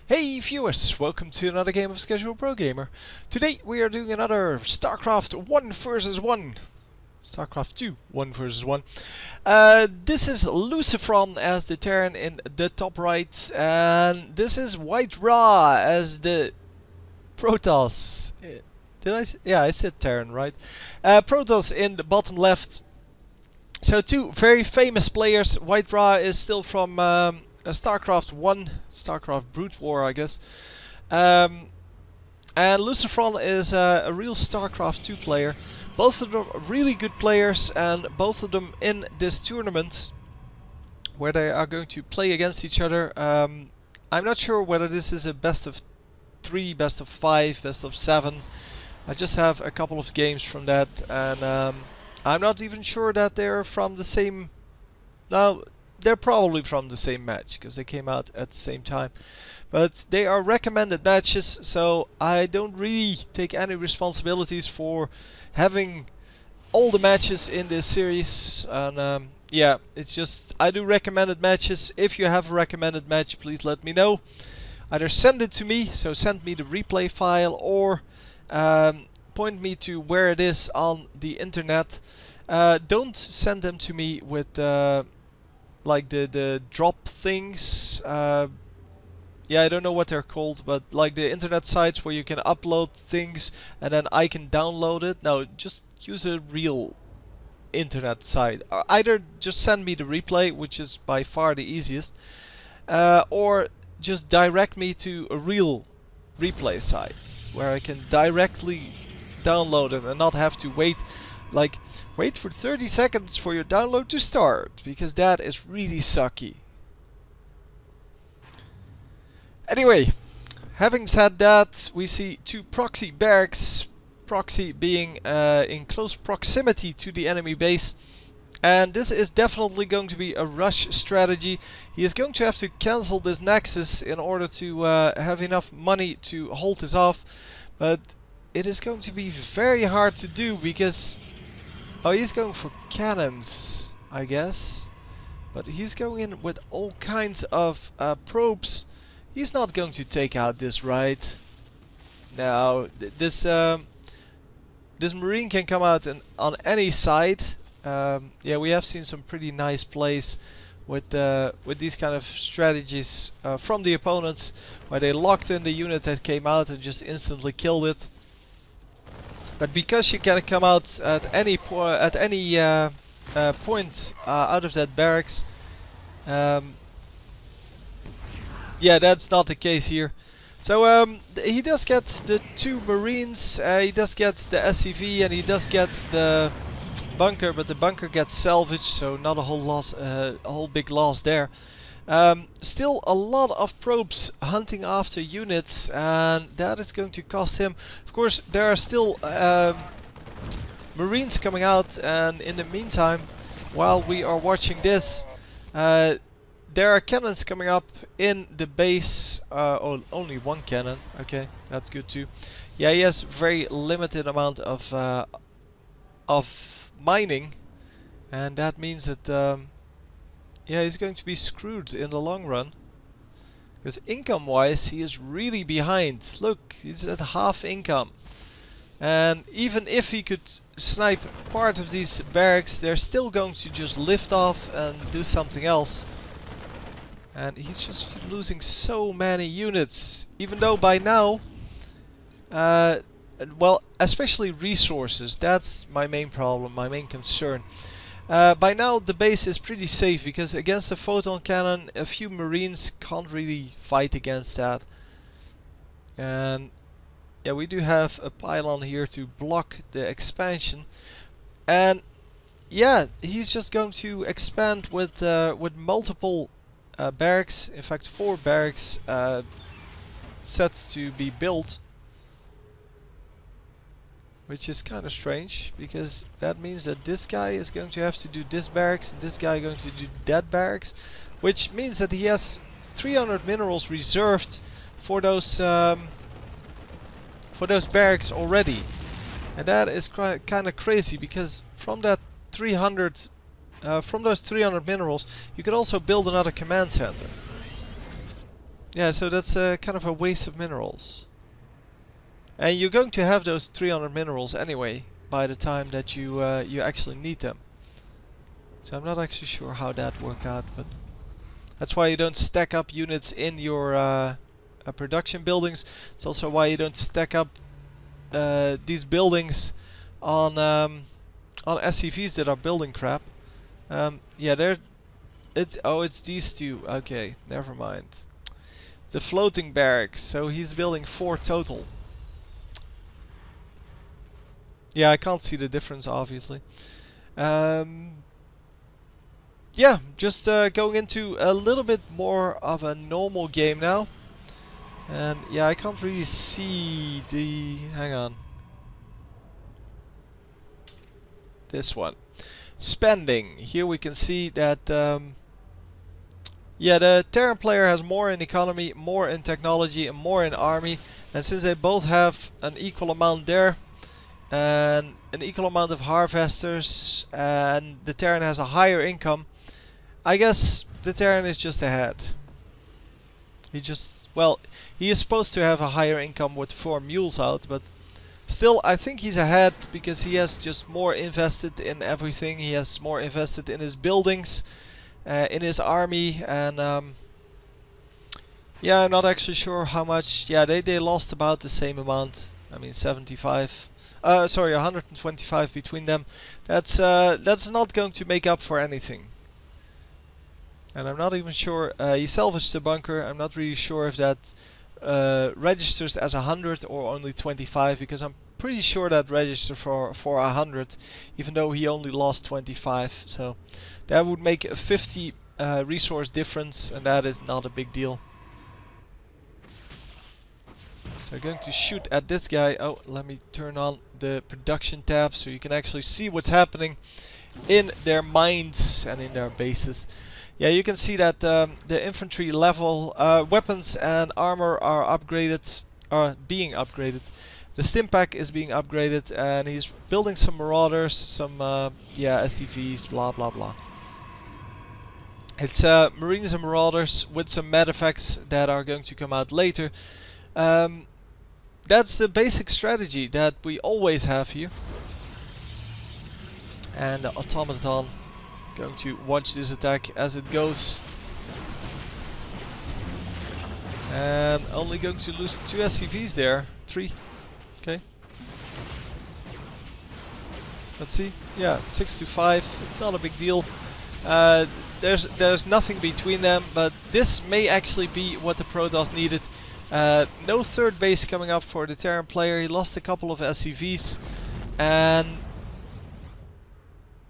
Hey viewers, welcome to another game of Schedule Pro Gamer. Today we are doing another StarCraft 1 versus 1. StarCraft 2 1 versus 1. This is LucifroN as the Terran in the top right, and this is WhiteRa as the Protoss. Yeah, I said Terran, right? Protoss in the bottom left. So two very famous players. WhiteRa is still from StarCraft 1, StarCraft Brute War, I guess. And LucifroN is a real StarCraft 2 player. Both of them are really good players, and both of them in this tournament where they are going to play against each other. I'm not sure whether this is a best of 3, best of 5, best of 7. I just have a couple of games from that, and I'm not even sure that they're from the same... No, they're probably from the same match, because they came out at the same time. But they are recommended matches, so I don't really take any responsibilities for having all the matches in this series. And yeah, it's just I do recommended matches. If you have a recommended match, please let me know. Either send it to me, so send me the replay file, or point me to where it is on the internet. Don't send them to me with like the drop things. Yeah, I don't know what they're called, but like the internet sites where you can upload things and then I can download it. No, just use a real internet site. Either just send me the replay, which is by far the easiest, or just direct me to a real replay site where I can directly download it and not have to wait for 30 seconds for your download to start, because that is really sucky. Anyway, having said that, we see two proxy barracks, proxy being in close proximity to the enemy base, and this is definitely going to be a rush strategy. He is going to have to cancel this nexus in order to have enough money to hold this off, but it is going to be very hard to do because... Oh, he's going for cannons, I guess. But he's going in with all kinds of probes. He's not going to take out this, right? No, this Marine can come out on any side. Yeah, we have seen some pretty nice plays with these kind of strategies from the opponents, where they locked in the unit that came out and just instantly killed it. But because you can come out at any point out of that barracks, yeah, that's not the case here. So he does get the 2 Marines, he does get the SCV, and he does get the bunker, but the bunker gets salvaged, so not a whole loss, a whole big loss there. Still a lot of probes hunting after units, and that is going to cost him. Of course, there are still Marines coming out, and in the meantime, while we are watching this, there are cannons coming up in the base. Oh, only one cannon. Okay, that's good too. Yeah, he has very limited amount of mining, and that means that yeah, he's going to be screwed in the long run. Because income-wise, he is really behind. Look, he's at half income. And even if he could snipe part of these barracks, they're still going to just lift off and do something else. And he's just losing so many units. Even though by now, well, especially resources, that's my main problem, my main concern. By now the base is pretty safe, because against a photon cannon a few Marines can't really fight against that. And yeah, we do have a pylon here to block the expansion. And yeah, he's just going to expand with multiple barracks, in fact 4 barracks set to be built. Which is kind of strange, because that means that this guy is going to have to do this barracks and this guy is going to do that barracks, which means that he has 300 minerals reserved for those barracks already, and that is kind of crazy, because from that 300 from those 300 minerals you could also build another command center. Yeah, so that's kind of a waste of minerals. And you're going to have those 300 minerals anyway by the time that you you actually need them. So I'm not actually sure how that worked out, but that's why you don't stack up units in your production buildings. It's also why you don't stack up these buildings on SCVs that are building crap. Yeah, it's these two. Okay, never mind. The floating barracks. So he's building 4 total. Yeah, I can't see the difference, obviously. Yeah, just going into a little bit more of a normal game now. And yeah, I can't really see the... hang on. This one. Spending. Here we can see that... yeah, the Terran player has more in economy, more in technology, and more in army. And since they both have an equal amount there, and an equal amount of harvesters, and the Terran has a higher income, I guess the Terran is just ahead. He just, well, he is supposed to have a higher income with 4 mules out, but still I think he's ahead because he has just more invested in everything. He has more invested in his buildings, in his army, and yeah, I'm not actually sure how much. Yeah, they lost about the same amount. I mean 75. Sorry, 125 between them. That's not going to make up for anything. And I'm not even sure, he salvaged the bunker. I'm not really sure if that registers as 100 or only 25, because I'm pretty sure that registers for 100, even though he only lost 25. So that would make a 50 resource difference, and that is not a big deal. So I'm going to shoot at this guy. Oh, let me turn on the production tab so you can actually see what's happening in their mines and in their bases. Yeah, you can see that the infantry level, weapons and armor are upgraded, are being upgraded. The stim pack is being upgraded, and he's building some marauders, some yeah, STVs, blah blah blah. It's marines and marauders with some med effects that are going to come out later. That's the basic strategy that we always have here. And the automaton going to watch this attack as it goes. And only going to lose 2 SCVs there. 3. Okay. Let's see. Yeah, 6 to 5. It's not a big deal. There's nothing between them, but this may actually be what the Protoss needed. No third base coming up for the Terran player. He lost a couple of SCVs, and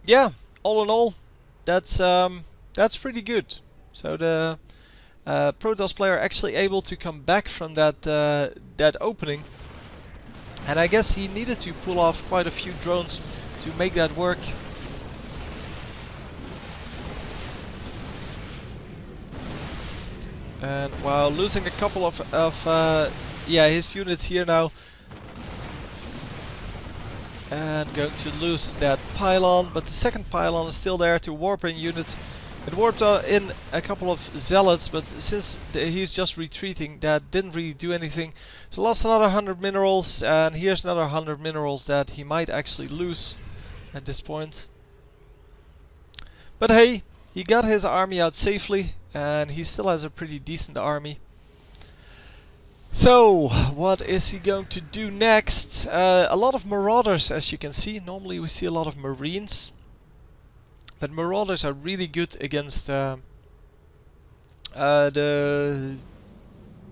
yeah, all in all, that's pretty good. So the Protoss player actually able to come back from that that opening, and I guess he needed to pull off quite a few drones to make that work. And while losing a couple of yeah, his units here now, and going to lose that pylon, but the second pylon is still there to warp in units. It warped in a couple of zealots, but since he's just retreating, that didn't really do anything. So lost another 100 minerals, and here's another 100 minerals that he might actually lose at this point. But hey, he got his army out safely, and he still has a pretty decent army. So, what is he going to do next? A lot of marauders, as you can see. Normally we see a lot of marines, but marauders are really good against the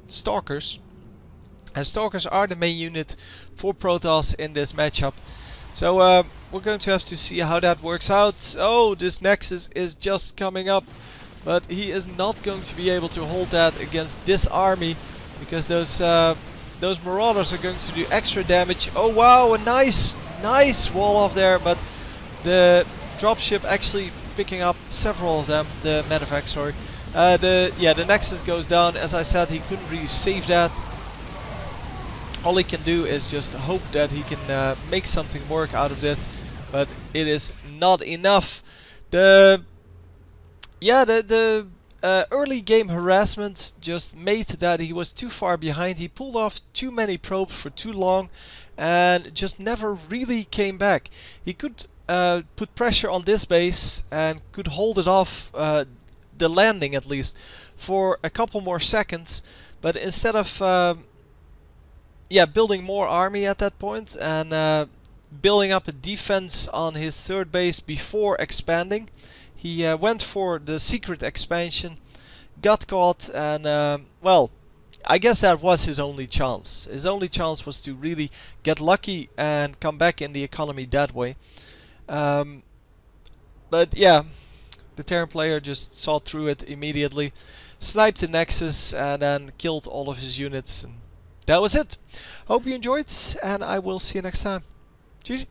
stalkers. And stalkers are the main unit for Protoss in this matchup. So we're going to have to see how that works out. Oh, this Nexus is just coming up, but he is not going to be able to hold that against this army, because those marauders are going to do extra damage. Oh wow, a nice wall off there, but the dropship actually picking up several of them. The medevac, sorry. The Nexus goes down. As I said, he couldn't really save that. All he can do is just hope that he can make something work out of this, but it is not enough. The early game harassment just made that he was too far behind. He pulled off too many probes for too long and just never really came back. He could put pressure on this base and could hold it off, the landing at least, for a couple more seconds, but instead of building more army at that point and building up a defense on his third base before expanding, he went for the secret expansion, got caught, and well, I guess that was his only chance. His only chance was to really get lucky and come back in the economy that way. But yeah, the Terran player just saw through it immediately, sniped the Nexus, and then killed all of his units. And that was it. Hope you enjoyed, and I will see you next time. GG.